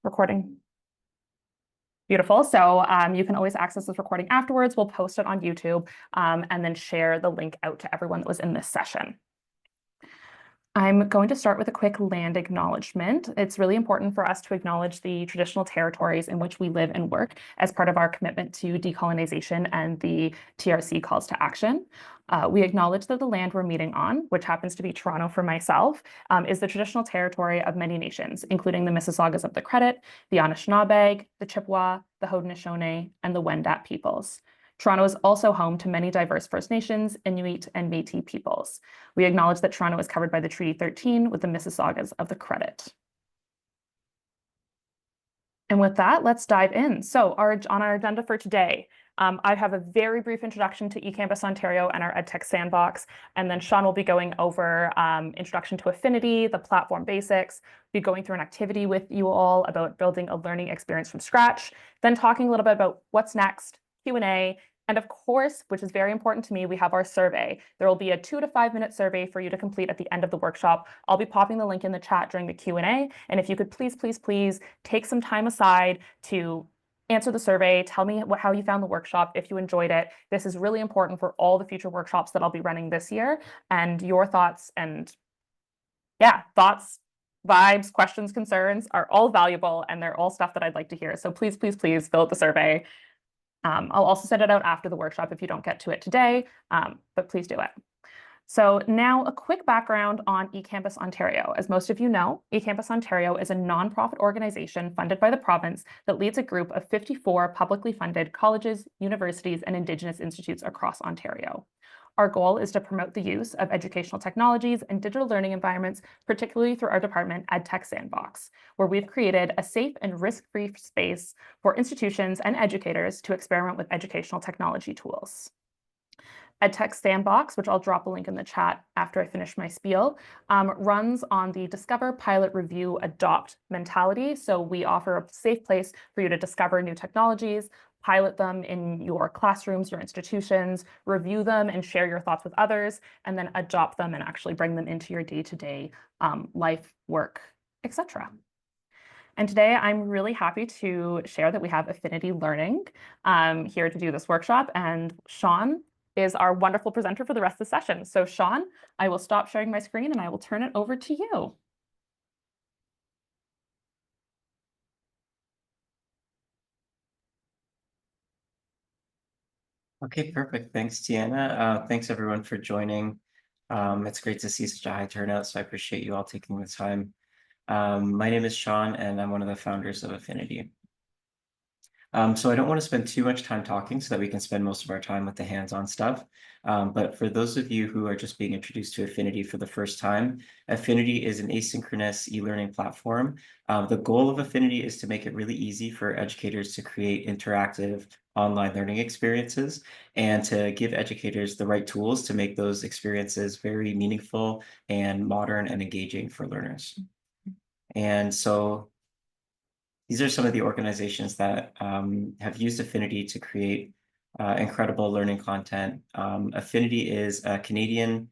Recording. Beautiful. So you can always access this recording afterwards. We'll post it on YouTube and then share the link out to everyone that was in this session. I'm going to start with a quick land acknowledgement. It's really important for us to acknowledge the traditional territories in which we live and work as part of our commitment to decolonization and the TRC calls to action. We acknowledge that the land we're meeting on, which happens to be Toronto for myself, is the traditional territory of many nations, including the Mississaugas of the Credit, the Anishinaabe, the Chippewa, the Haudenosaunee, and the Wendat peoples. Toronto is also home to many diverse First Nations, Inuit, and Métis peoples. We acknowledge that Toronto is covered by the Treaty 13 with the Mississaugas of the Credit. And with that, let's dive in. So on our agenda for today, I have a very brief introduction to eCampusOntario and our EdTech Sandbox, and then Sean will be going over introduction to Affinity, the platform basics, be going through an activity with you all about building a learning experience from scratch, then talking a little bit about what's next, Q&A, and of course, which is very important to me, we have our survey. There will be a 2 to 5 minute survey for you to complete at the end of the workshop. I'll be popping the link in the chat during the Q&A. And if you could please take some time aside to answer the survey, tell me how you found the workshop, if you enjoyed it. This is really important for all the future workshops that I'll be running this year. And your thoughts and thoughts, vibes, questions, concerns are all valuable, and they're all stuff that I'd like to hear. So please fill out the survey. I'll also send it out after the workshop if you don't get to it today, but please do it. So now a quick background on eCampusOntario. As most of you know, eCampusOntario is a nonprofit organization funded by the province that leads a group of 54 publicly funded colleges, universities, and Indigenous institutes across Ontario. Our goal is to promote the use of educational technologies and digital learning environments, particularly through our department, EdTech Sandbox, where we've created a safe and risk-free space for institutions and educators to experiment with educational technology tools. EdTech Sandbox, which I'll drop a link in the chat after I finish my spiel, runs on the discover, pilot, review, adopt mentality. So we offer a safe place for you to discover new technologies, pilot them in your classrooms, your institutions, review them and share your thoughts with others, and then adopt them and actually bring them into your day-to-day life, work, etc. And today I'm really happy to share that we have Affinity Learning here to do this workshop, and Sean is our wonderful presenter for the rest of the session. So Sean, I will stop sharing my screen and I will turn it over to you. Okay, perfect. Thanks, Tiana. Thanks everyone for joining. It's great to see such a high turnout, so I appreciate you all taking the time. My name is Sean, and I'm one of the founders of Affinity. So I don't want to spend too much time talking so that we can spend most of our time with the hands-on stuff. But for those of you who are just being introduced to Affinity for the first time, Affinity is an asynchronous e-learning platform. The goal of Affinity is to make it really easy for educators to create interactive online learning experiences and to give educators the right tools to make those experiences very meaningful and modern and engaging for learners. And so these are some of the organizations that have used Affinity to create incredible learning content. Affinity is a Canadian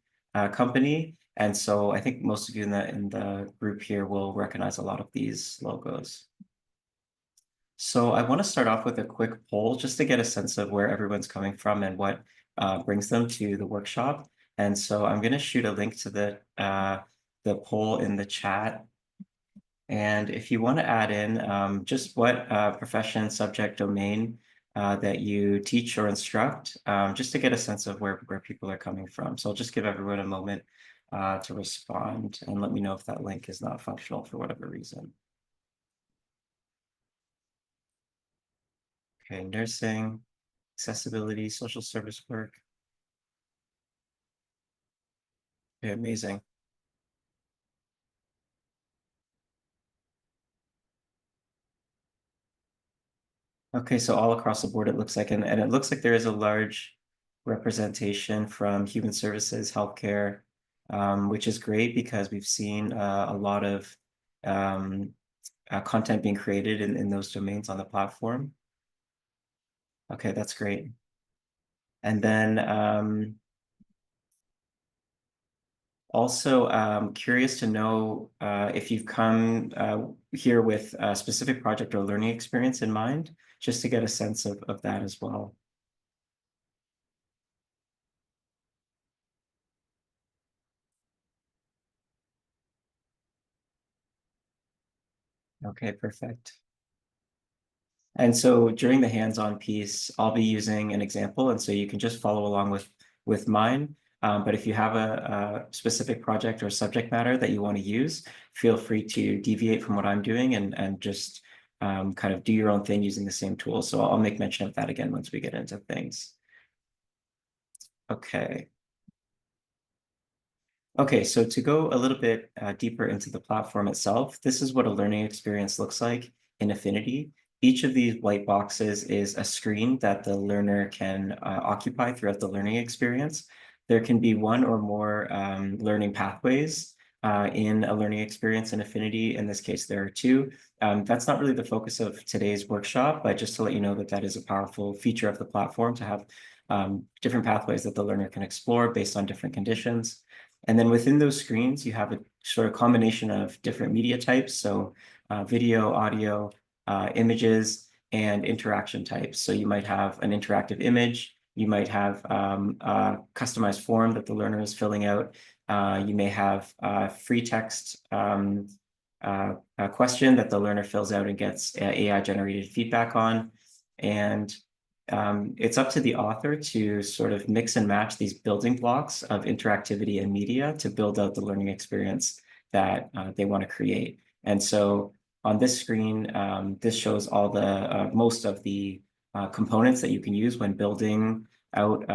company, and so I think most of you in the group here will recognize a lot of these logos. So I want to start off with a quick poll just to get a sense of where everyone's coming from and what brings them to the workshop. And so I'm going to shoot a link to the poll in the chat. And if you want to add in just what profession, subject, domain that you teach or instruct, just to get a sense of where people are coming from. So I'll just give everyone a moment to respond and let me know if that link is not functional for whatever reason. Okay, nursing, accessibility, social service work. Okay, amazing. Okay, so all across the board, it looks like, and it looks like there is a large representation from human services, healthcare, which is great because we've seen a lot of content being created in those domains on the platform. Okay, that's great. And then also curious to know if you've come here with a specific project or learning experience in mind, just to get a sense of that as well. Okay, perfect. And so during the hands-on piece, I'll be using an example, and so you can just follow along with mine. But if you have a specific project or subject matter that you want to use, feel free to deviate from what I'm doing and just kind of do your own thing using the same tool. So I'll make mention of that again once we get into things. Okay. Okay, so to go a little bit deeper into the platform itself, this is what a learning experience looks like in Affinity. Each of these white boxes is a screen that the learner can occupy throughout the learning experience. There can be one or more learning pathways in a learning experience in Affinity. In this case, there are two. That's not really the focus of today's workshop, but just to let you know that that is a powerful feature of the platform to have different pathways that the learner can explore based on different conditions. And then within those screens, you have a sort of combination of different media types. So video, audio, images, and interaction types. So you might have an interactive image. You might have a customized form that the learner is filling out. You may have free text a question that the learner fills out and gets AI-generated feedback on. And it's up to the author to sort of mix and match these building blocks of interactivity and media to build out the learning experience that they want to create. And so on this screen, this shows all the most of the components that you can use when building out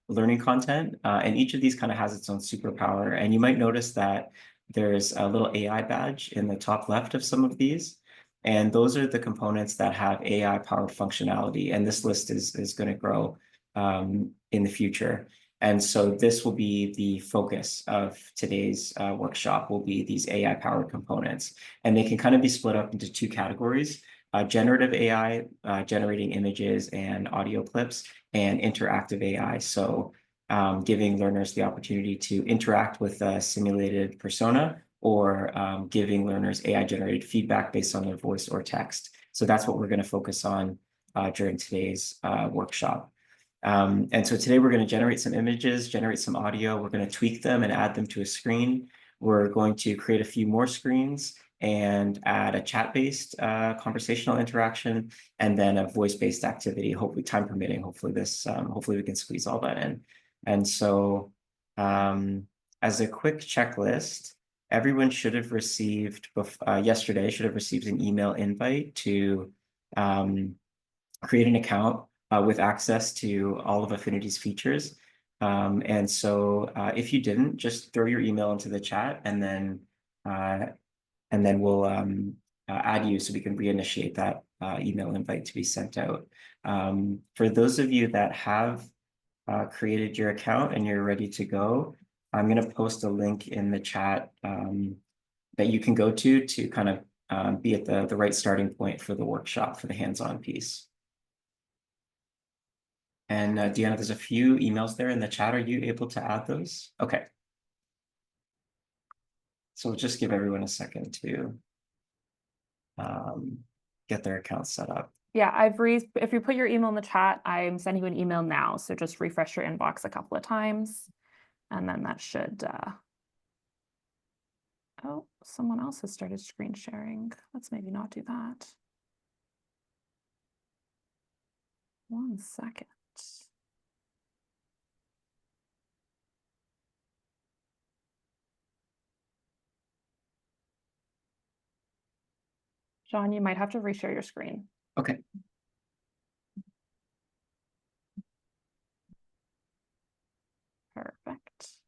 learning content. And each of these kind of has its own superpower. And you might notice that there's a little AI badge in the top left of some of these. And those are the components that have AI-powered functionality. And this list is going to grow in the future. And so this will be the focus of today's workshop, will be these AI-powered components. And they can kind of be split up into two categories: generative AI, generating images and audio clips, and interactive AI. So giving learners the opportunity to interact with a simulated persona, or giving learners AI-generated feedback based on their voice or text. So that's what we're going to focus on during today's workshop. And so today we're going to generate some images, generate some audio. We're going to tweak them and add them to a screen. We're going to create a few more screens and add a chat-based conversational interaction, and then a voice-based activity, hopefully time permitting. Hopefully we can squeeze all that in. And so as a quick checklist, everyone should have received yesterday should have received an email invite to create an account with access to all of Affinity's features. And so if you didn't, just throw your email into the chat, and then we'll add you so we can reinitiate that email invite to be sent out. For those of you that have created your account and you're ready to go, I'm going to post a link in the chat that you can go to kind of be at the right starting point for the workshop for the hands-on piece. And Deanna, there's a few emails there in the chat. Are you able to add those? Okay. So we'll just give everyone a second to get their accounts set up. Yeah, if you put your email in the chat, I'm sending you an email now. So just refresh your inbox a couple of times, and then that should, oh, someone else has started screen sharing. Let's maybe not do that. 1 second. John, you might have to reshare your screen. Okay. Perfect.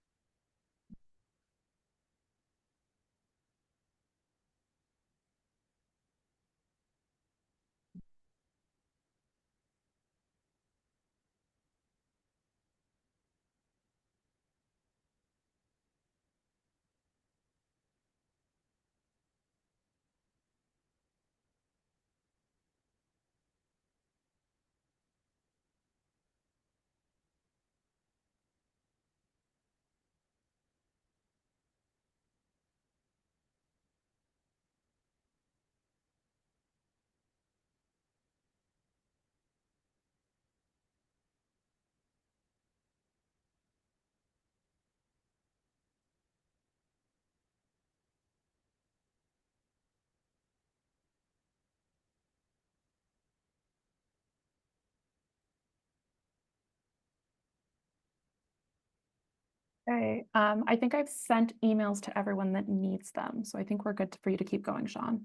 Okay, I think I've sent emails to everyone that needs them, so I think we're good for you to keep going, Sean.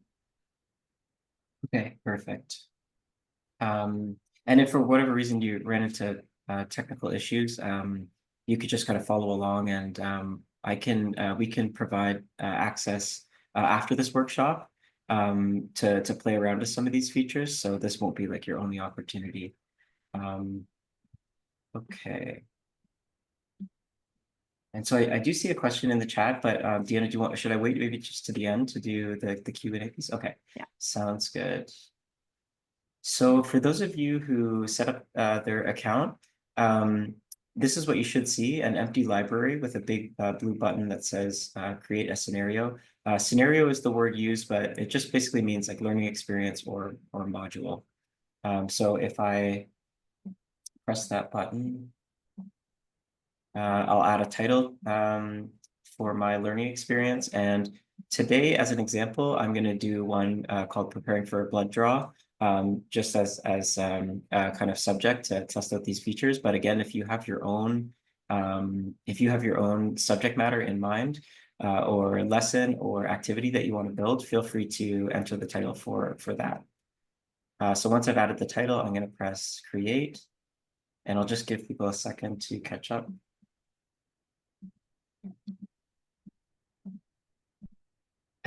Okay, perfect. And if for whatever reason you ran into technical issues, you could just kind of follow along, and we can provide access after this workshop to play around with some of these features. So this won't be like your only opportunity. Um, okay. And so I do see a question in the chat, but Deanna, should I wait maybe just to the end to do the Q&A piece? Okay, Yeah. sounds good. So for those of you who set up their account, this is what you should see: an empty library with a big blue button that says create a scenario. Scenario is the word used, but it just basically means like learning experience or module. So if I press that button, I'll add a title for my learning experience. And today, as an example, I'm going to do one called Preparing for a Blood Draw, just as a kind of subject to test out these features. But again, if you have your own subject matter in mind, or lesson or activity that you want to build, feel free to enter the title for that. So once I've added the title, I'm going to press create, and I'll just give people a second to catch up.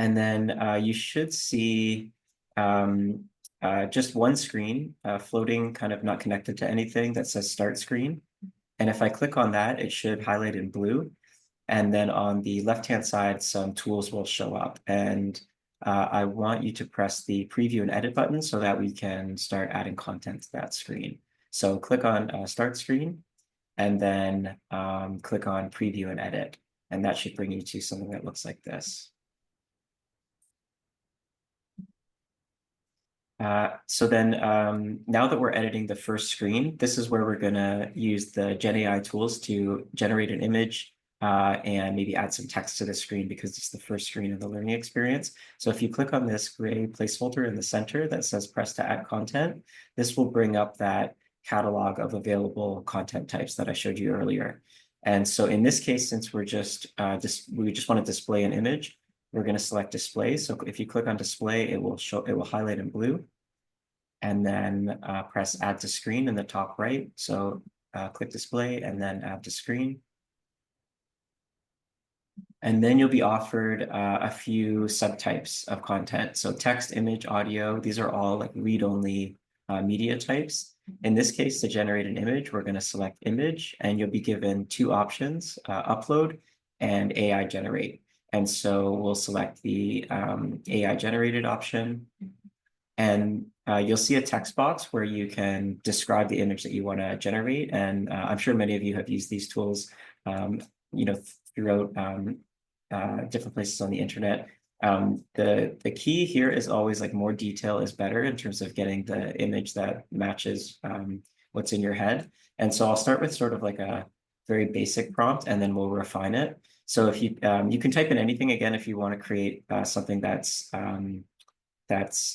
And then you should see just one screen floating, kind of not connected to anything, that says Start Screen. And if I click on that, it should highlight in blue. And then on the left-hand side, some tools will show up. And I want you to press the Preview and Edit button so that we can start adding content to that screen. So click on Start Screen, and then click on Preview and Edit. And that should bring you to something that looks like this. So then now that we're editing the first screen, this is where we're going to use the Gen AI tools to generate an image and maybe add some text to the screen, because it's the first screen of the learning experience. So if you click on this gray placeholder in the center that says press to add content, this will bring up that catalog of available content types that I showed you earlier. And so in this case, since we just want to display an image, we're going to select display. So if you click on display, it will highlight in blue, and then press add to screen in the top right. So click display and then add to screen. And then you'll be offered a few subtypes of content. So text, image, audio, these are all like read-only media types. In this case, to generate an image, we're going to select image, and you'll be given two options, upload and AI generate. And so we'll select the AI generated option, and you'll see a text box where you can describe the image that you want to generate. And I'm sure many of you have used these tools, throughout different places on the internet. The key here is always like more detail is better in terms of getting the image that matches what's in your head. And so I'll start with sort of like a very basic prompt, and then we'll refine it. So if you can type in anything again if you want to create something that's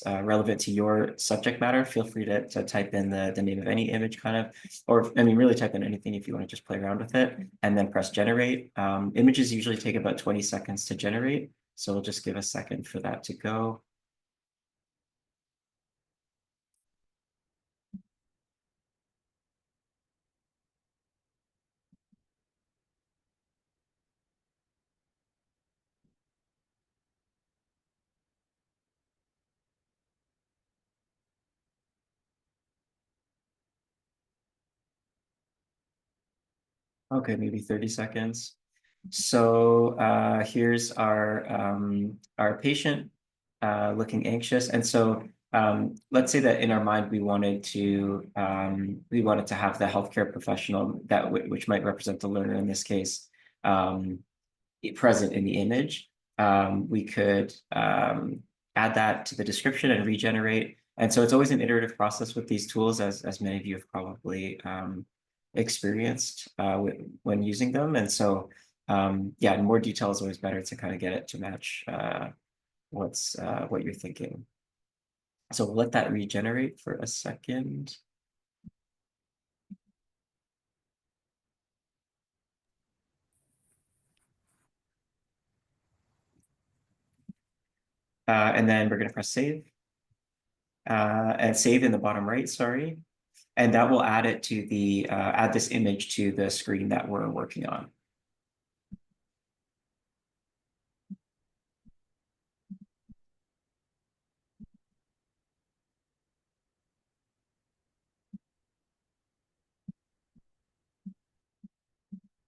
relevant to your subject matter. Feel free to type in the name of any image, kind of, or I mean, really type in anything if you want to just play around with it, and then press generate. Images usually take about 20 seconds to generate, so we'll just give a second for that to go. Okay, maybe 30 seconds. So here's our patient looking anxious. And so let's say that in our mind we wanted to have the healthcare professional which might represent the learner in this case present in the image. We could add that to the description and regenerate. And so it's always an iterative process with these tools, as many of you have probably experienced when using them. And so, yeah, more detail is always better to kind of get it to match what you're thinking. So we'll let that regenerate for a second. And then we're going to press save. And save in the bottom right, sorry. And that will add it to the, add this image to the screen that we're working on.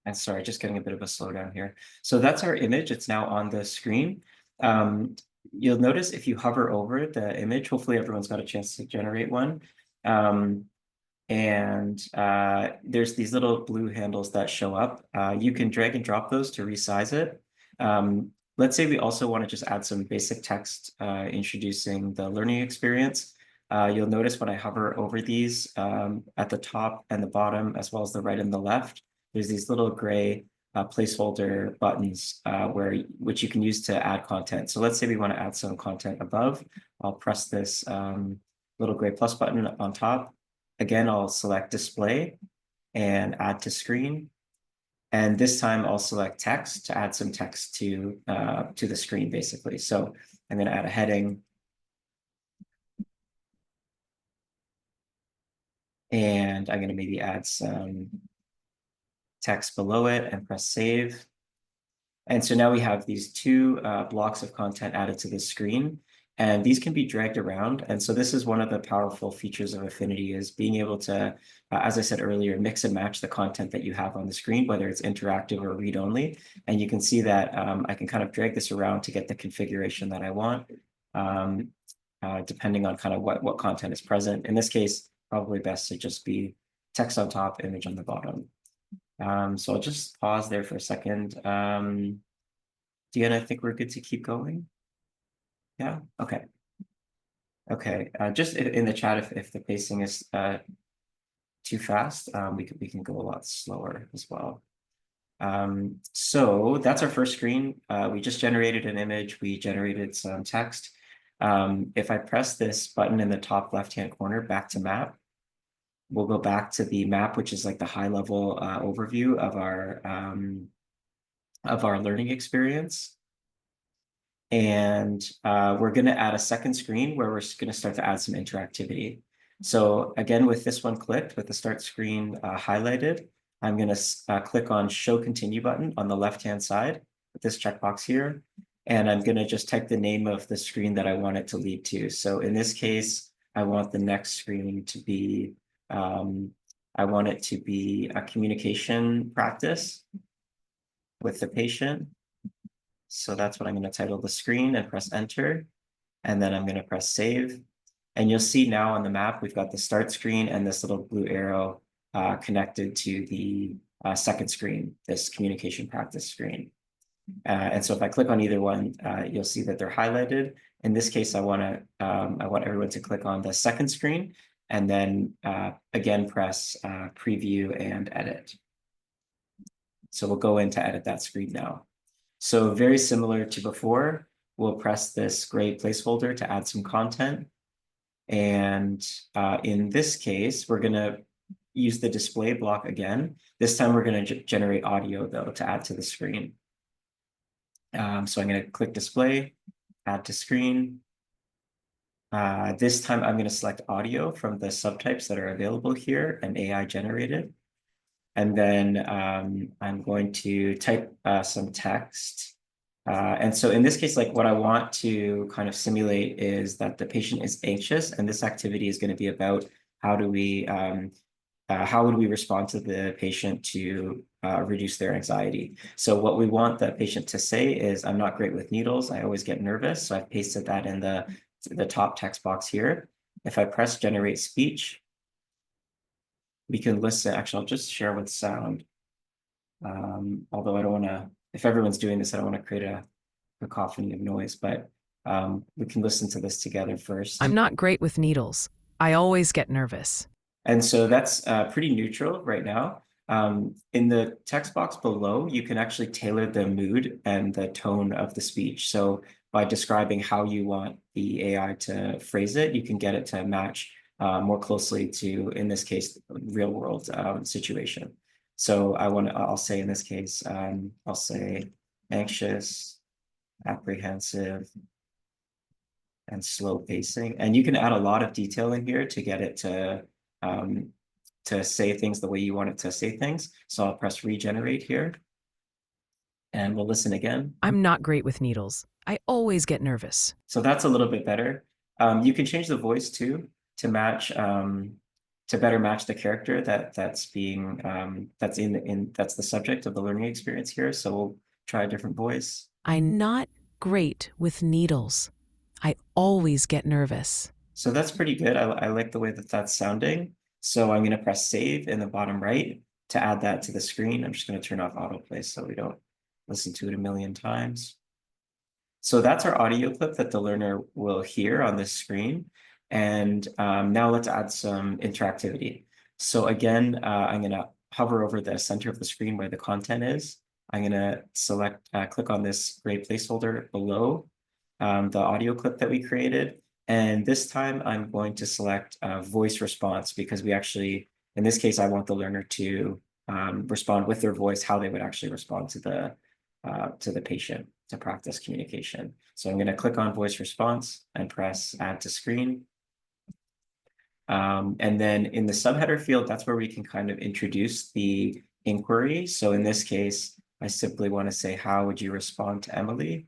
And sorry, just getting a bit of a slowdown here. So that's our image. It's now on the screen. You'll notice if you hover over the image, hopefully everyone's got a chance to generate one. There's these little blue handles that show up. You can drag and drop those to resize it. Let's say we also want to just add some basic text introducing the learning experience. You'll notice when I hover over these at the top and the bottom, as well as the right and the left, there's these little gray placeholder buttons which you can use to add content. So let's say we want to add some content above. I'll press this little gray plus button on top. Again, I'll select display and add to screen. And this time I'll select text to add some text to the screen, basically. So I'm going to add a heading. And I'm going to maybe add some text below it and press save. And so now we have these two blocks of content added to the screen, and these can be dragged around. And so this is one of the powerful features of Affinity, is being able to, as I said earlier, mix and match the content that you have on the screen, whether it's interactive or read-only. And you can see that I can kind of drag this around to get the configuration that I want, depending on kind of what content is present. In this case, probably best to just be text on top, image on the bottom. So I'll just pause there for a second. Deanna, I think we're good to keep going. Yeah, okay. Okay, just in the chat, if the pacing is too fast, we can go a lot slower as well. So that's our first screen. We just generated an image, we generated some text. If I press this button in the top left-hand corner, back to map, we'll go back to the map, which is like the high-level overview of our learning experience. And we're going to add a second screen where we're going to start to add some interactivity. So again, with this one clicked, with the start screen highlighted, I'm going to click on Show Continue button on the left-hand side with this checkbox here. And I'm going to just type the name of the screen that I want it to lead to. So in this case, I want the next screen to be, I want it to be a communication practice with the patient. So that's what I'm going to title the screen and press enter. And then I'm going to press save. And you'll see now on the map, we've got the start screen and this little blue arrow connected to the second screen, this communication practice screen. And so if I click on either one, you'll see that they're highlighted. In this case, I want everyone to click on the second screen and then again, press preview and edit. So we'll go in to edit that screen now. So very similar to before, we'll press this gray placeholder to add some content. And in this case, we're going to use the display block again. This time we're going to generate audio, though, to add to the screen. So I'm going to click display, add to screen. This time I'm going to select audio from the subtypes that are available here and AI generated. And then I'm going to type some text. And so in this case, like what I want to kind of simulate is that the patient is anxious, and this activity is going to be about how would we respond to the patient to reduce their anxiety. So what we want the patient to say is, I'm not great with needles, I always get nervous. So I've pasted that in the top text box here. If I press generate speech, we can listen. Actually, I'll just share with sound. Although I don't want to, if everyone's doing this, I don't want to create a cacophony of noise, but we can listen to this together first. I'm not great with needles. I always get nervous. And so that's pretty neutral right now. In the text box below, you can actually tailor the mood and the tone of the speech. So by describing how you want the AI to phrase it, you can get it to match more closely to, in this case, real world situation. So I'll say in this case, I'll say anxious, apprehensive, and slow pacing. And you can add a lot of detail in here to get it to say things the way you want it to say things. So I'll press regenerate here and we'll listen again. I'm not great with needles. I always get nervous. So that's a little bit better. You can change the voice too to match to better match the character that's being that's that's the subject of the learning experience here. So we'll try a different voice. I'm not great with needles. I always get nervous. So that's pretty good. I like the way that that's sounding. So I'm going to press save in the bottom right to add that to the screen. I'm just going to turn off autoplay so we don't listen to it a million times. So that's our audio clip that the learner will hear on this screen. And now let's add some interactivity. So again, I'm going to hover over the center of the screen where the content is. I'm going to select, click on this gray placeholder below the audio clip that we created. And this time I'm going to select voice response because we actually, in this case, I want the learner to respond with their voice, how they would actually respond to the patient to practice communication. So I'm going to click on voice response and press add to screen. And then in the subheader field, that's where we can kind of introduce the inquiry. So in this case, I simply want to say, how would you respond to Emily?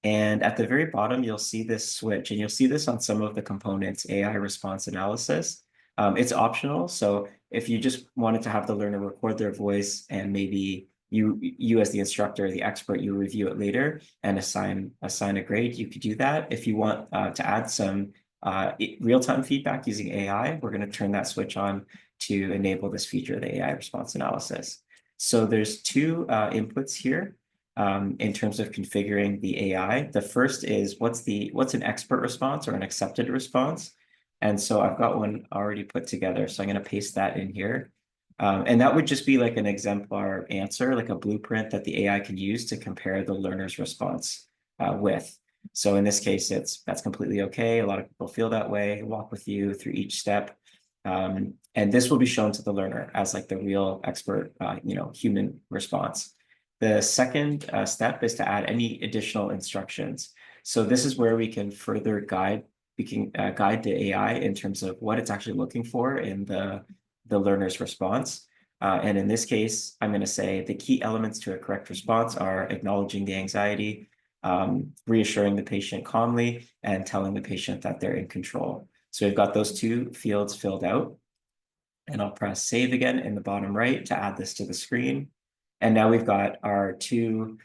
And at the very bottom, you'll see this switch, and you'll see this on some of the components, AI response analysis. It's optional. So if you just wanted to have the learner record their voice and maybe you as the instructor, the expert, you review it later and assign a grade, you could do that. If you want to add some real-time feedback using AI, we're going to turn that switch on to enable this feature, the AI response analysis. So there's two inputs here. In terms of configuring the AI. The first is what's an expert response or an accepted response. And so I've got one already put together. So I'm going to paste that in here. And that would just be like an exemplar answer, like a blueprint that the AI can use to compare the learner's response with. So in this case, that's completely okay. A lot of people feel that way, walk with you through each step. And this will be shown to the learner as like the real expert, human response. The second step is to add any additional instructions. So this is where we can further guide the AI in terms of what it's actually looking for in the learner's response. And in this case, I'm going to say the key elements to a correct response are acknowledging the anxiety, reassuring the patient calmly, and telling the patient that they're in control. So we've got those two fields filled out. And I'll press save again in the bottom right to add this to the screen. And now we've got our two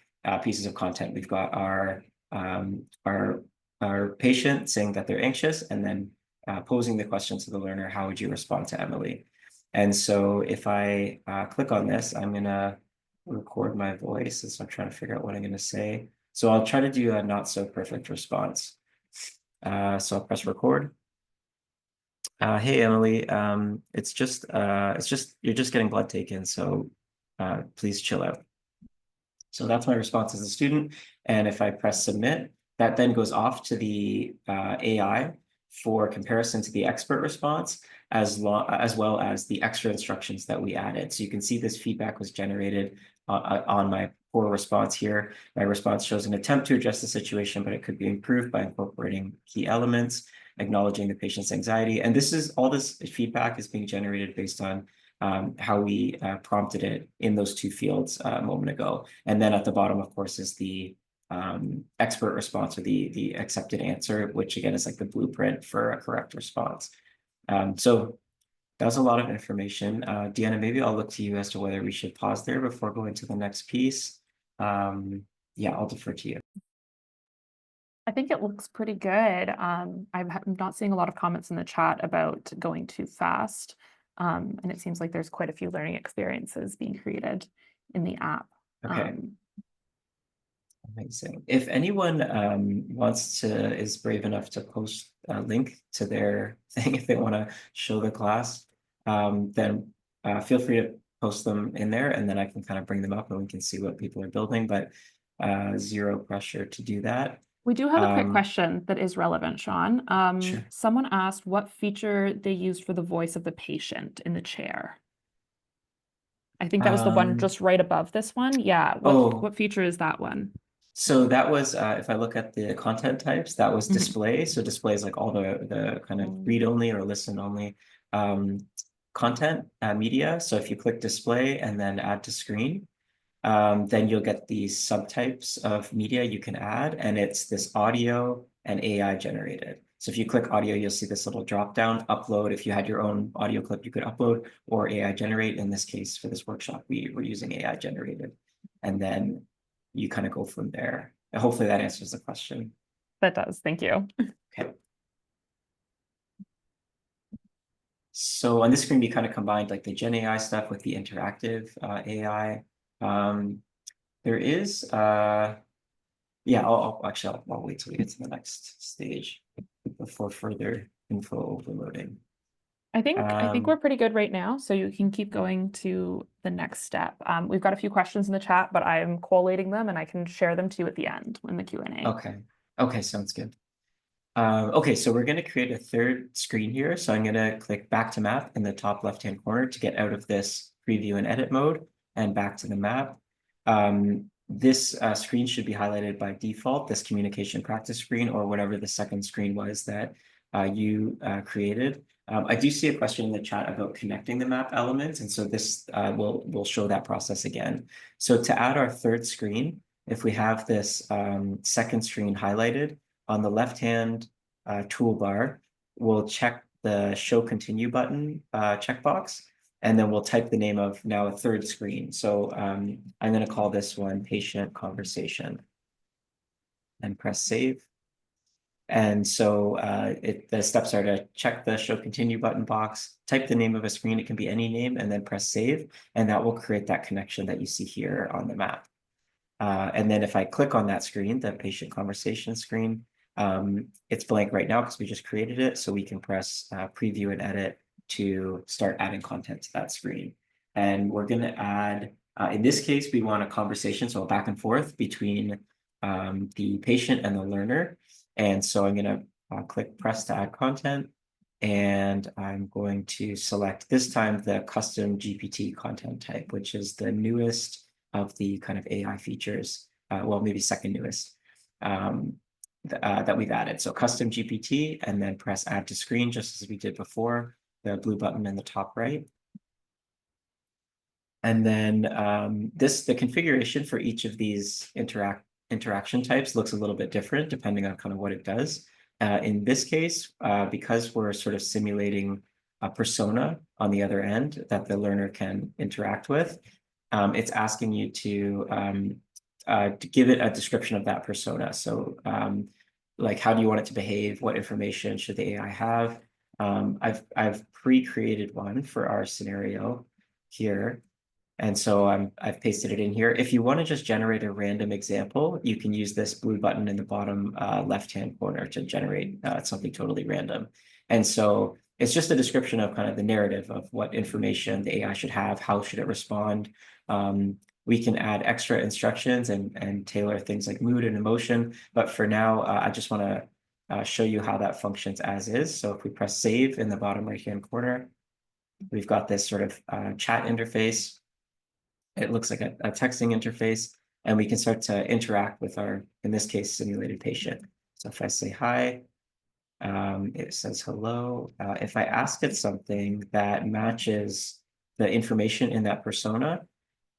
pieces of content. We've got our patient saying that they're anxious and then posing the question to the learner, how would you respond to Emily? And so if I click on this, I'm going to record my voice. And so I'm trying to figure out what I'm going to say. So I'll try to do a not so perfect response. So I'll press record. Hey, Emily, it's just you're just getting blood taken. So please chill out. So that's my response as a student. And if I press submit, that then goes off to the AI for comparison to the expert response, as well as the extra instructions that we added. So you can see this feedback was generated on my poor response here. My response shows an attempt to address the situation, but it could be improved by incorporating key elements, acknowledging the patient's anxiety. And all this feedback is being generated based on how we prompted it in those two fields a moment ago. And then at the bottom, of course, is the expert response or the accepted answer, which again is like the blueprint for a correct response. So that was a lot of information. Deanna, maybe I'll look to you as to whether we should pause there before going to the next piece. Yeah, I'll defer to you. I think it looks pretty good. I'm not seeing a lot of comments in the chat about going too fast. And it seems like there's quite a few learning experiences being created in the app. Okay. Amazing. If anyone is brave enough to post a link to their thing, if they want to show the class, then feel free to post them in there, and then I can kind of bring them up and we can see what people are building, but zero pressure to do that. We do have a quick question that is relevant, Sean. Sure. Someone asked what feature they used for the voice of the patient in the chair. I think that was the one just right above this one. Yeah. What feature is that one? So that was, if I look at the content types, that was Mhm. display. So display is like all the kind of read only or listen only content media. So if you click display and then add to screen, then you'll get these subtypes of media you can add, and it's this audio and AI generated. So if you click audio, you'll see this little drop down, upload. If you had your own audio clip, you could upload, or AI generate. In this case, for this workshop, we were using AI generated. And then you kind of go from there. And hopefully that answers the question. That does. Thank you. Okay. So on this screen, we kind of combined like the Gen AI stuff with the interactive AI. There is yeah, I'll wait till we get to the next stage before further info overloading. I think we're pretty good right now, so you can keep going to the next step. We've got a few questions in the chat, but I'm collating them and I can share them to you at the end in the Q&A. Okay, sounds good. Okay, so we're going to create a third screen here. So I'm going to click back to map in the top left-hand corner to get out of this preview and edit mode and back to the map. This screen should be highlighted by default, this communication practice screen, or whatever the second screen was that you created. I do see a question in the chat about connecting the map elements, and so this will show that process again. So to add our third screen, if we have this second screen highlighted, on the left-hand toolbar, we'll check the Show Continue button checkbox, and then we'll type the name of now a third screen. So I'm going to call this one Patient Conversation and press Save. And so the steps are to check the Show Continue button box, type the name of a screen, it can be any name, and then press Save, and that will create that connection that you see here on the map. And then if I click on that screen, the Patient Conversation screen, it's blank right now because we just created it. So we can press preview and edit to start adding content to that screen. And we're going to add, in this case, we want a conversation, so a back and forth between the patient and the learner. And so I'm going to click press to add content. And I'm going to select this time the custom GPT content type, which is the newest of the kind of AI features, well, maybe second newest. That we've added. So custom GPT, and then press add to screen, just as we did before, the blue button in the top right. And then the configuration for each of these interaction types looks a little bit different depending on kind of what it does. In this case, because we're sort of simulating a persona on the other end that the learner can interact with, it's asking you to give it a description of that persona. So like, how do you want it to behave? What information should the AI have? I've pre-created one for our scenario here. And so I've pasted it in here. If you want to just generate a random example, you can use this blue button in the bottom left-hand corner to generate something totally random. And so it's just a description of kind of the narrative of what information the AI should have, how should it respond. We can add extra instructions and tailor things like mood and emotion. But for now, I just want to show you how that functions as is. So if we press save in the bottom right-hand corner, we've got this sort of chat interface. It looks like a texting interface, and we can start to interact with our, in this case, simulated patient. So if I say hi, it says hello. If I ask it something that matches the information in that persona,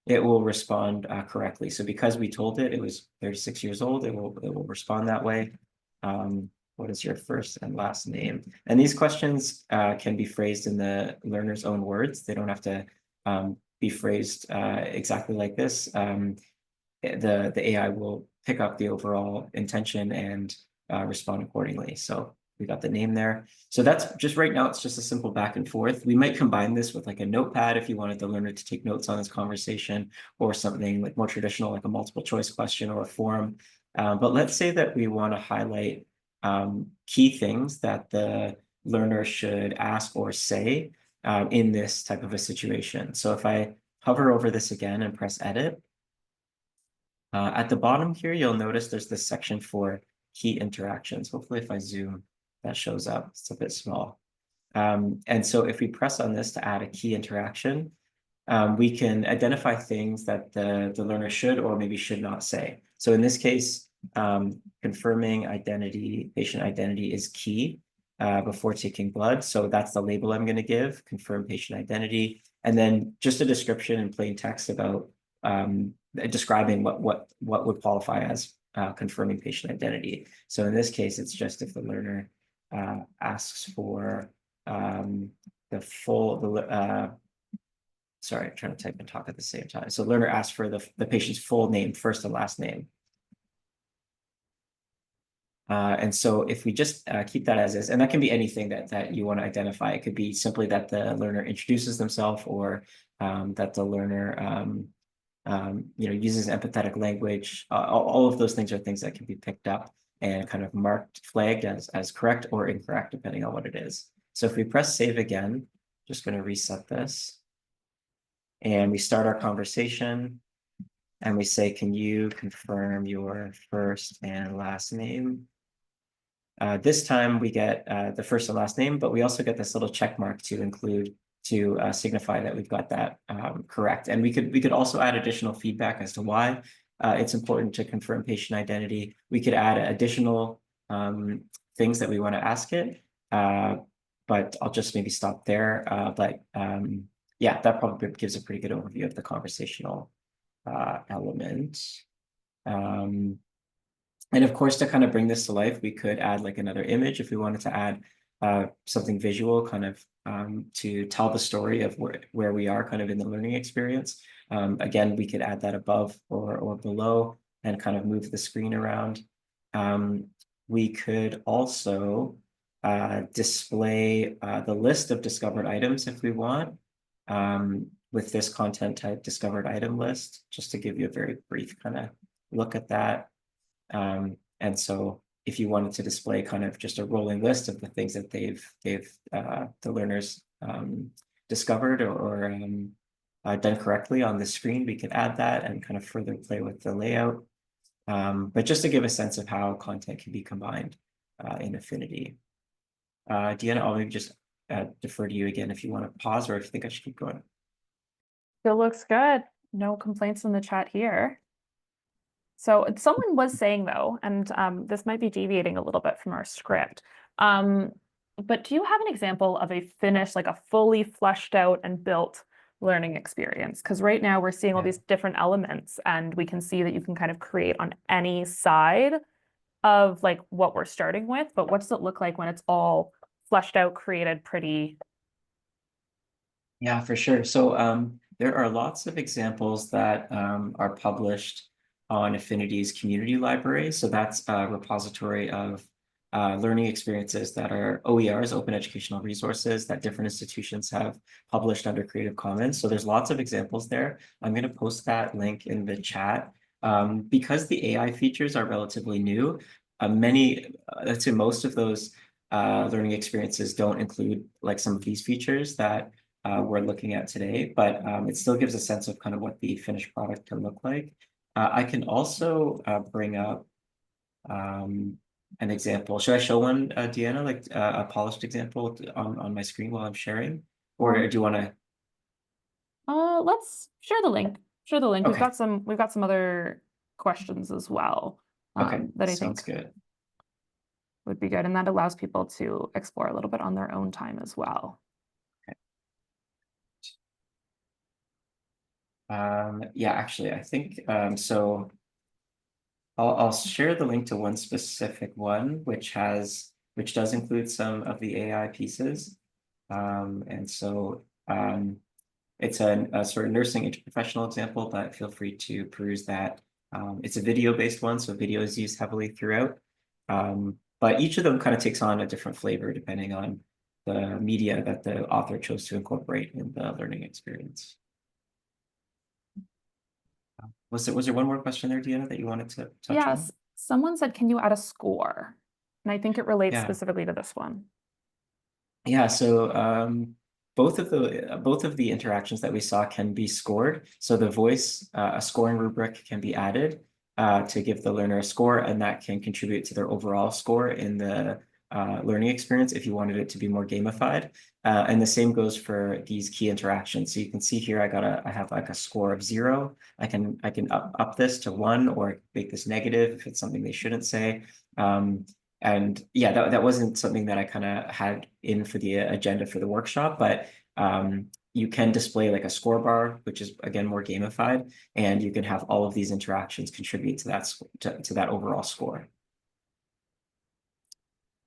it will respond correctly. So because we told it was 36 years old, it will respond that way. What is your first and last name? And these questions can be phrased in the learner's own words. They don't have to be phrased exactly like this. The AI will pick up the overall intention and respond accordingly. So we got the name there. So that's just right now, it's just a simple back and forth. We might combine this with like a notepad if you wanted the learner to take notes on this conversation, or something like more traditional, like a multiple choice question or a form. But let's say that we want to highlight key things that the learner should ask or say in this type of a situation. So if I hover over this again and press edit, at the bottom here, you'll notice there's this section for key interactions. Hopefully if I zoom, that shows up. It's a bit small. And so if we press on this to add a key interaction, we can identify things that the learner should or maybe should not say. So in this case, confirming identity, patient identity is key before taking blood. So that's the label I'm going to give, confirm patient identity. And then just a description in plain text about describing what would qualify as confirming patient identity. So in this case, it's just if the learner asks for the full, sorry, I'm trying to type and talk at the same time. So learner asks for the patient's full name, first and last name. And so if we just keep that as is, and that can be anything that you want to identify. It could be simply that the learner introduces themselves, or that the learner uses empathetic language. All of those things are things that can be picked up and kind of marked, flagged as correct or incorrect, depending on what it is. So if we press save again, just going to reset this. And we start our conversation. And we say, can you confirm your first and last name? This time we get the first and last name, but we also get this little check mark to include to signify that we've got that correct. And we could also add additional feedback as to why it's important to confirm patient identity. We could add additional things that we want to ask it, but I'll just maybe stop there. Yeah, that probably gives a pretty good overview of the conversational element. And of course, to kind of bring this to life, we could add like another image if we wanted to add something visual kind of to tell the story of where we are kind of in the learning experience. Again, we could add that above or below and kind of move the screen around. We could also display the list of discovered items if we want with this content type discovered item list, just to give you a very brief kind of look at that. And so if you wanted to display kind of just a rolling list of the things that the learners discovered or done correctly on the screen, we could add that and kind of further play with the layout. But just to give a sense of how content can be combined in Affinity. Deanna, I'll maybe just defer to you again if you want to pause or if you think I should keep going. Still looks good. No complaints in the chat here. So someone was saying though, and this might be deviating a little bit from our script, but do you have an example of a finished, like a fully fleshed out and built learning experience? Because right now we're seeing all these different elements and we can see that you can kind of create on any side of like what we're starting with, but what does it look like when it's all fleshed out, created pretty? Yeah, for sure. So there are lots of examples that are published on Affinity's community library. So that's a repository of learning experiences that are OERs, open educational resources, that different institutions have published under Creative Commons. So there's lots of examples there. I'm going to post that link in the chat. Because the AI features are relatively new, I'd say most of those learning experiences don't include like some of these features that we're looking at today, but it still gives a sense of kind of what the finished product can look like. I can also bring up an example. Should I show one, Deanna, like a polished example on my screen while I'm sharing? Or do you want to? Let's share the link. Share the link. Okay. We've got some other questions as well. Okay, That I sounds think good. would be good. And that allows people to explore a little bit on their own time as well. Yeah, actually, I think so. I'll share the link to one specific one, which does include some of the AI pieces. And so it's a sort of nursing interprofessional example, but feel free to peruse that. It's a video-based one, so video is used heavily throughout. But each of them kind of takes on a different flavor depending on the media that the author chose to incorporate in the learning experience. Was there one more question there, Deanna, that you wanted to touch on? Yes, someone said, can you add a score? And I think it relates Yeah. specifically to this one. Yeah, so both of the interactions that we saw can be scored. So the voice, a scoring rubric can be added to give the learner a score, and that can contribute to their overall score in the learning experience if you wanted it to be more gamified. And the same goes for these key interactions. So you can see here, I have like a score of 0. I can up this to 1 or make this negative if it's something they shouldn't say. And yeah, that wasn't something that I kind of had in for the agenda for the workshop, but you can display like a score bar, which is again more gamified, and you can have all of these interactions contribute to that to that overall score.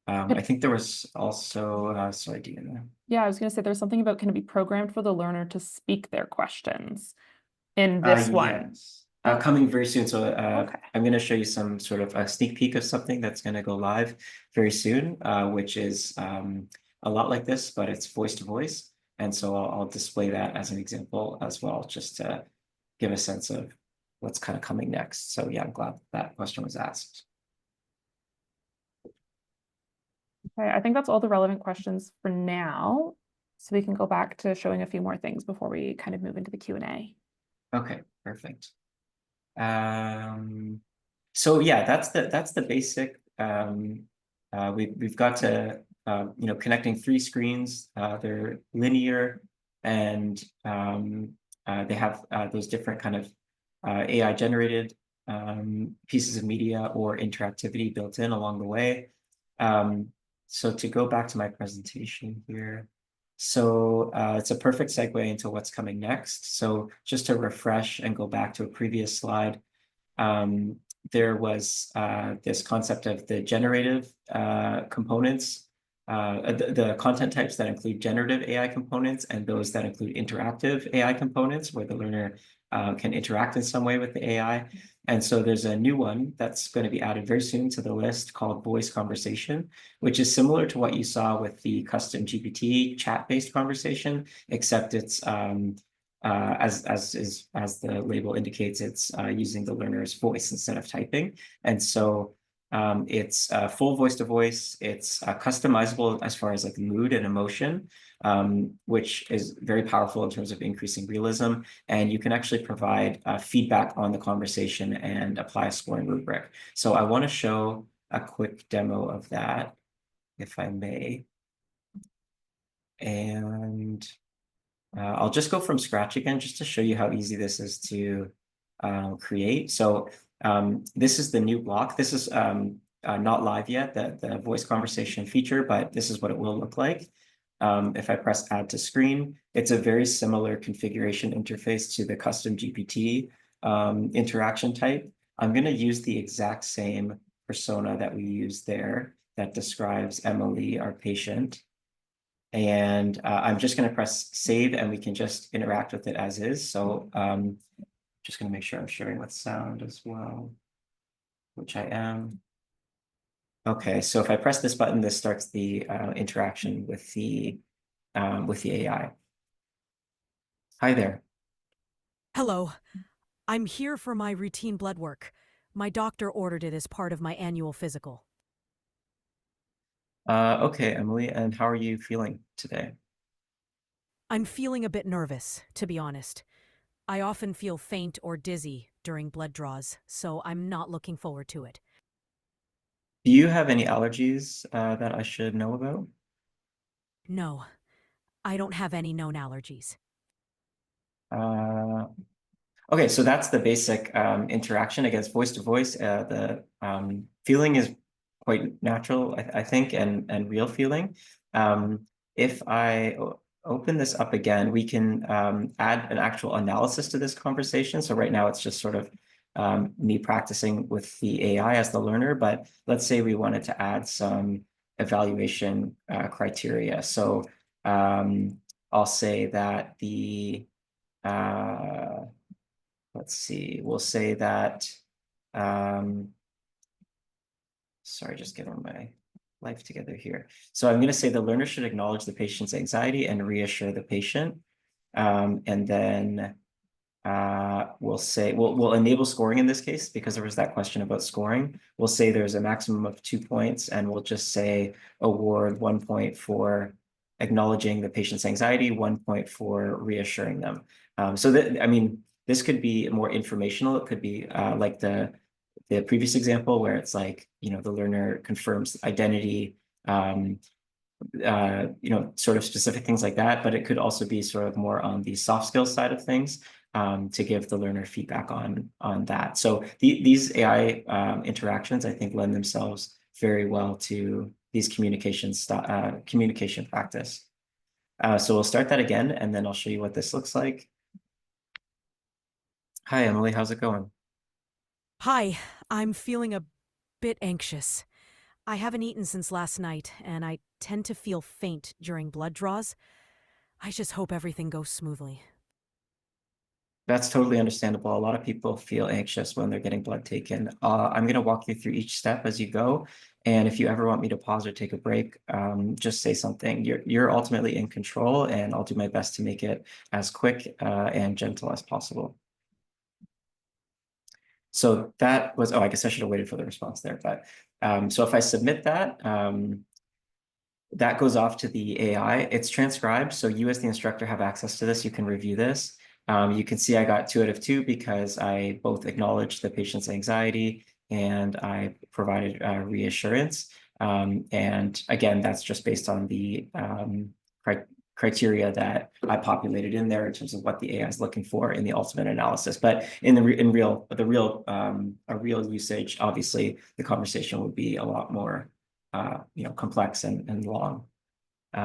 I think there was also, sorry, Deanna. Yeah, I was going to say there's something about can it be programmed for the learner to speak their questions in this one? Yes. Coming very soon. So Okay. I'm going to show you some sort of a sneak peek of something that's going to go live very soon, which is a lot like this, but it's voice to voice. And so I'll display that as an example as well, just to give a sense of what's kind of coming next. So yeah, I'm glad that question was asked. Okay, I think that's all the relevant questions for now. So we can go back to showing a few more things before we kind of move into the Q&A. Okay, perfect. So yeah, that's the basic. We've got to connecting 3 screens. They're linear, and they have those different kind of AI generated pieces of media or interactivity built in along the way. So to go back to my presentation here. So it's a perfect segue into what's coming next. So just to refresh and go back to a previous slide, there was this concept of the generative components, the content types that include generative AI components and those that include interactive AI components where the learner can interact in some way with the AI. And so there's a new one that's going to be added very soon to the list called voice conversation, which is similar to what you saw with the custom GPT chat-based conversation, except it's as the label indicates, it's using the learner's voice instead of typing. And so it's full voice to voice. It's customizable as far as like mood and emotion, which is very powerful in terms of increasing realism. And you can actually provide feedback on the conversation and apply a scoring rubric. So I want to show a quick demo of that, if I may. And I'll just go from scratch again, just to show you how easy this is to create. So this is the new block. This is not live yet, the voice conversation feature, but this is what it will look like. If I press add to screen, it's a very similar configuration interface to the custom GPT interaction type. I'm going to use the exact same persona that we used there that describes Emily, our patient. And I'm just going to press save and we can just interact with it as is. So just going to make sure I'm sharing with sound as well, which I am. Okay, so if I press this button, this starts the interaction with the AI. Hi there. Hello. I'm here for my routine blood work. My doctor ordered it as part of my annual physical. Okay, Emily, and how are you feeling today? I'm feeling a bit nervous, to be honest. I often feel faint or dizzy during blood draws, so I'm not looking forward to it. Do you have any allergies that I should know about? No, I don't have any known allergies. Okay, so that's the basic interaction against voice to voice. The feeling is quite natural, I think, and real feeling. If I open this up again, we can add an actual analysis to this conversation. So right now it's just sort of me practicing with the AI as the learner, but let's say we wanted to add some evaluation criteria. So I'll say that the let's see, we'll say that, sorry, just getting my life together here. So I'm going to say the learner should acknowledge the patient's anxiety and reassure the patient. And then we'll say, we'll enable scoring in this case, because there was that question about scoring. We'll say there's a maximum of 2 points, and we'll just say award 1 point for acknowledging the patient's anxiety, 1 point for reassuring them. So that, I mean, this could be more informational. It could be like the previous example where it's like, the learner confirms identity sort of specific things like that, but it could also be sort of more on the soft skills side of things, to give the learner feedback on that. So these AI interactions, I think, lend themselves very well to these communication practice. So we'll start that again, and then I'll show you what this looks like. Hi, Emily, how's it going? Hi, I'm feeling a bit anxious. I haven't eaten since last night, and I tend to feel faint during blood draws. I just hope everything goes smoothly. That's totally understandable. A lot of people feel anxious when they're getting blood taken. I'm going to walk you through each step as you go. And if you ever want me to pause or take a break, just say something. You're ultimately in control, and I'll do my best to make it as quick and gentle as possible. So that was, oh, I guess I should have waited for the response there. But so if I submit that, that goes off to the AI. It's transcribed, so you as the instructor have access to this. You can review this. You can see I got 2 out of 2 because I both acknowledged the patient's anxiety and I provided reassurance. And again, that's just based on the criteria that I populated in there in terms of what the AI is looking for in the ultimate analysis. But in real usage, obviously the conversation would be a lot more complex and long.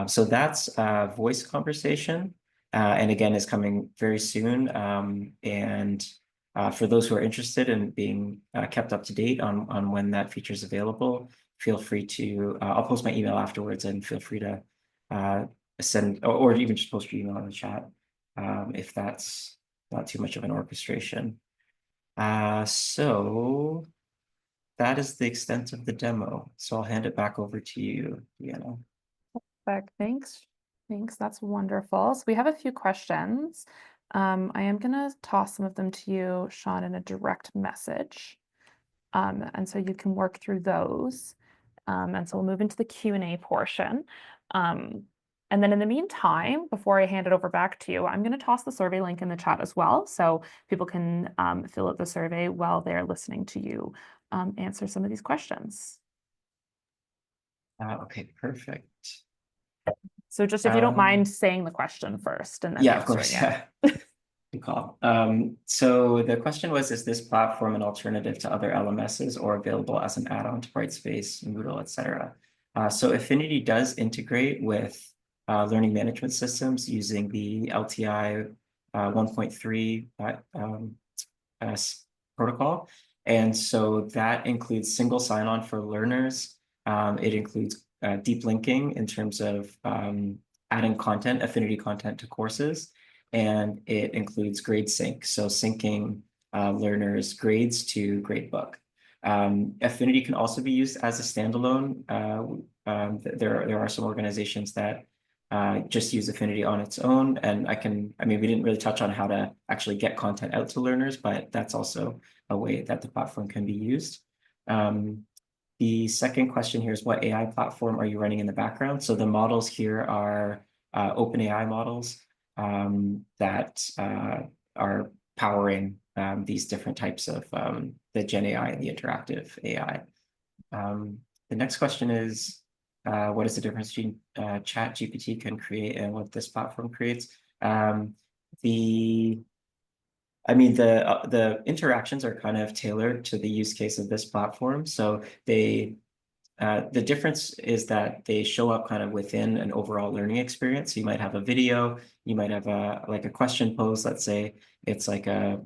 So that's voice conversation, and again is coming very soon. And for those who are interested in being kept up to date on when that feature is available, feel free to. I'll post my email afterwards, and feel free to send or even just post your email in the chat if that's not too much of an orchestration. So that is the extent of the demo. So I'll hand it back over to you, Deanna. Perfect. Thanks. Thanks. That's wonderful. So we have a few questions. I am going to toss some of them to you, Sean, in a direct message. And so you can work through those. And so we'll move into the Q&A portion. And then in the meantime, before I hand it over back to you, I'm going to toss the survey link in the chat as well, so people can fill out the survey while they're listening to you answer some of these questions. Okay, perfect. So just if you don't mind saying the question first and then yeah, of course. Yeah. Good call. So the question was, is this platform an alternative to other LMSs or available as an add-on to Brightspace, Moodle, etc.? So Affinity does integrate with learning management systems using the LTI 1.3 protocol. And so that includes single sign-on for learners. It includes deep linking in terms of adding content, Affinity content to courses. And it includes grade sync, so syncing learners' grades to gradebook. Affinity can also be used as a standalone. There are some organizations that just use Affinity on its own. And we didn't really touch on how to actually get content out to learners, but that's also a way that the platform can be used. The second question here is, what AI platform are you running in the background? So the models here are OpenAI models that are powering these different types of the Gen AI and the interactive AI. The next question is, what is the difference between ChatGPT can create and what this platform creates? The interactions are kind of tailored to the use case of this platform. So the difference is that they show up kind of within an overall learning experience. So you might have a video, you might have a question posed, let's say it's like a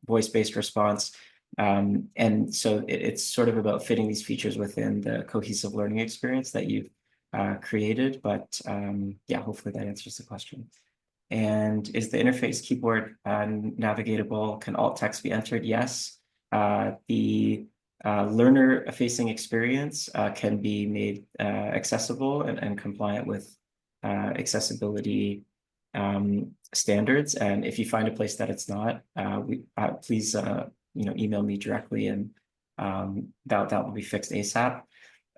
voice-based response. And so it's sort of about fitting these features within the cohesive learning experience that you've created. But yeah, hopefully that answers the question. And is the interface keyboard navigatable? Can alt text be entered? Yes. The learner-facing experience can be made accessible and compliant with accessibility standards. And if you find a place that it's not, please email me directly, and that will be fixed ASAP.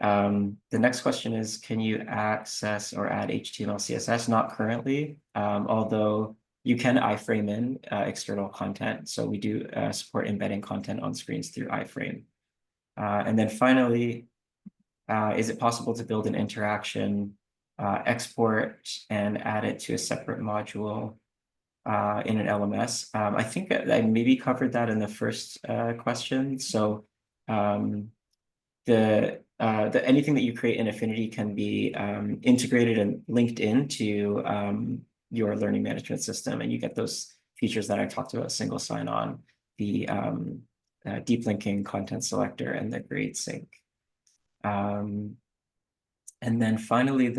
The next question is, can you access or add HTML, CSS? Not currently, although you can iframe in external content. So we do support embedding content on screens through iframe. And then finally, Is it possible to build an interaction, export and add it to a separate module in an LMS? I think I maybe covered that in the first question. So the anything that you create in Affinity can be integrated and linked into your learning management system, and you get those features that I talked about: single sign-on, the deep linking, content selector, and the grade sync. And then finally,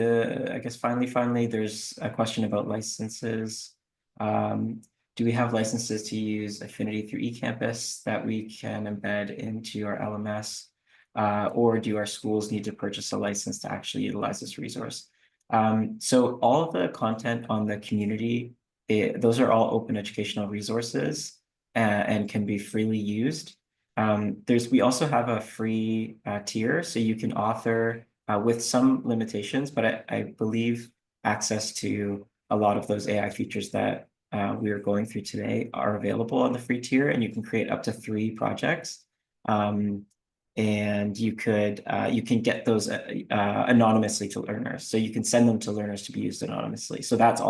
finally, there's a question about licenses. Do we have licenses to use Affinity through eCampus that we can embed into our LMS? Or do our schools need to purchase a license to actually utilize this resource? So all of the content on the community, those are all open educational resources and can be freely used. We also have a free tier, so you can author with some limitations, but I believe access to a lot of those AI features that we are going through today are available on the free tier, and you can create up to 3 projects. And you can get those anonymously to learners. So you can send them to learners to be used anonymously. So that's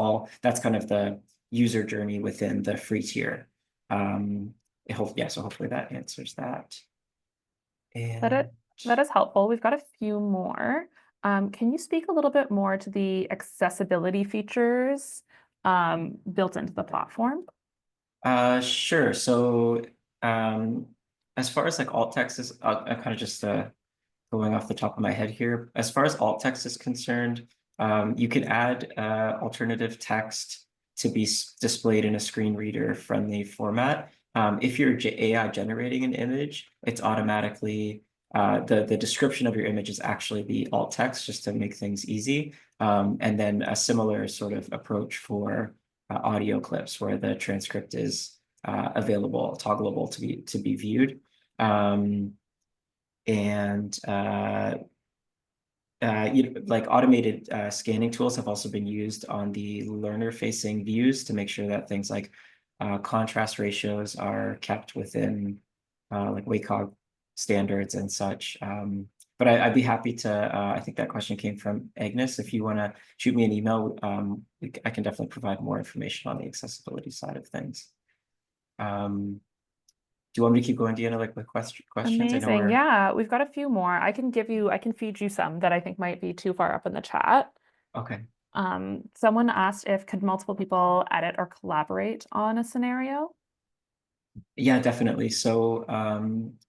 kind of the user journey within the free tier. So hopefully that answers that. And That is helpful. We've got a few more. Can you speak a little bit more to the accessibility features built into the platform? Sure. So as far as like alt text is, I'm kind of just going off the top of my head here. As far as alt text is concerned, you can add alternative text to be displayed in a screen reader friendly format. If you're AI generating an image, it's automatically the description of your image is actually the alt text, just to make things easy. And then a similar sort of approach for audio clips, where the transcript is available, toggleable to be viewed. Like automated scanning tools have also been used on the learner-facing views to make sure that things like contrast ratios are kept within like WCAG standards and such. But I'd be happy to, I think that question came from Agnes. If you want to shoot me an email, I can definitely provide more information on the accessibility side of things. Do you want me to keep going, Deanna, like with questions? Amazing. Yeah, we've got a few more. I can feed you some that I think might be too far up in the chat. Okay. Someone asked if could multiple people edit or collaborate on a scenario? Yeah, definitely. So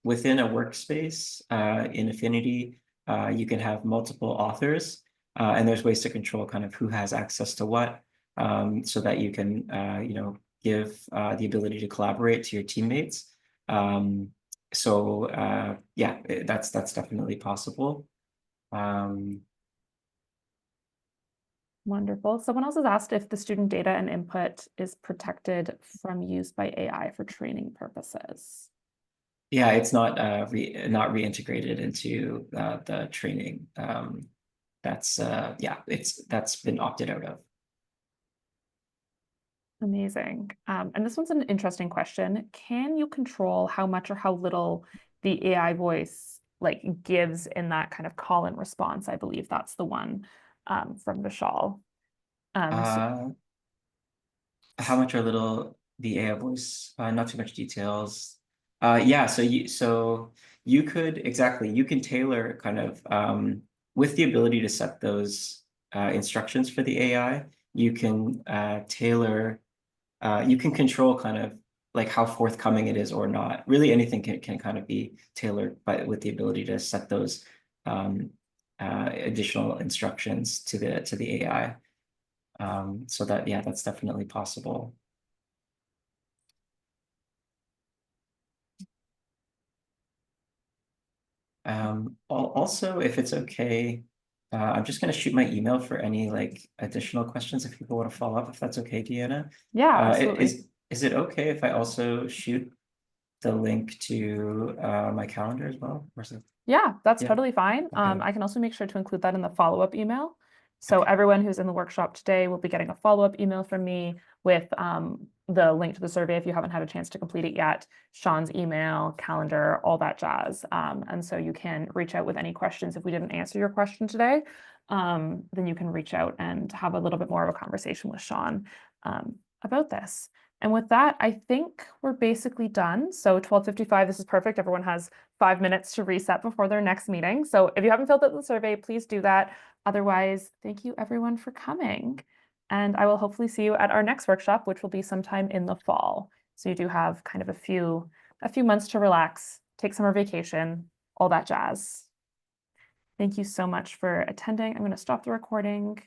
within a workspace in Affinity, you can have multiple authors, and there's ways to control kind of who has access to what, so that you can give the ability to collaborate to your teammates. Yeah, that's definitely possible. Wonderful. Someone else has asked if the student data and input is protected from use by AI for training purposes. Yeah, it's not reintegrated into the training. That's been opted out of. Amazing. And this one's an interesting question. Can you control how much or how little the AI voice like gives in that kind of call and response? I believe that's the one from Vishal. How much or little the AI voice? Not too much details. Yeah, so you can tailor kind of with the ability to set those instructions for the AI. You can tailor. You can control kind of like how forthcoming it is or not. Really, anything can kind of be tailored with the ability to set those additional instructions to the AI. So that's definitely possible. Also, if it's okay, I'm just going to shoot my email for any like additional questions if people want to follow up, if that's okay, Deanna. Yeah, absolutely. Is it okay if I also shoot the link to my calendar as well? Yeah, that's Yeah. totally fine. Okay. I can also make sure to include that in the follow-up email. So Okay. everyone who's in the workshop today will be getting a follow-up email from me with the link to the survey if you haven't had a chance to complete it yet, Sean's email, calendar, all that jazz. And so you can reach out with any questions. If we didn't answer your question today, then you can reach out and have a little bit more of a conversation with Sean about this. And with that, I think we're basically done. So 12:55, this is perfect. Everyone has 5 minutes to reset before their next meeting. So if you haven't filled out the survey, please do that. Otherwise, thank you everyone for coming. And I will hopefully see you at our next workshop, which will be sometime in the fall. So you do have kind of a few months to relax, take summer vacation, all that jazz. Thank you so much for attending. I'm going to stop the recording.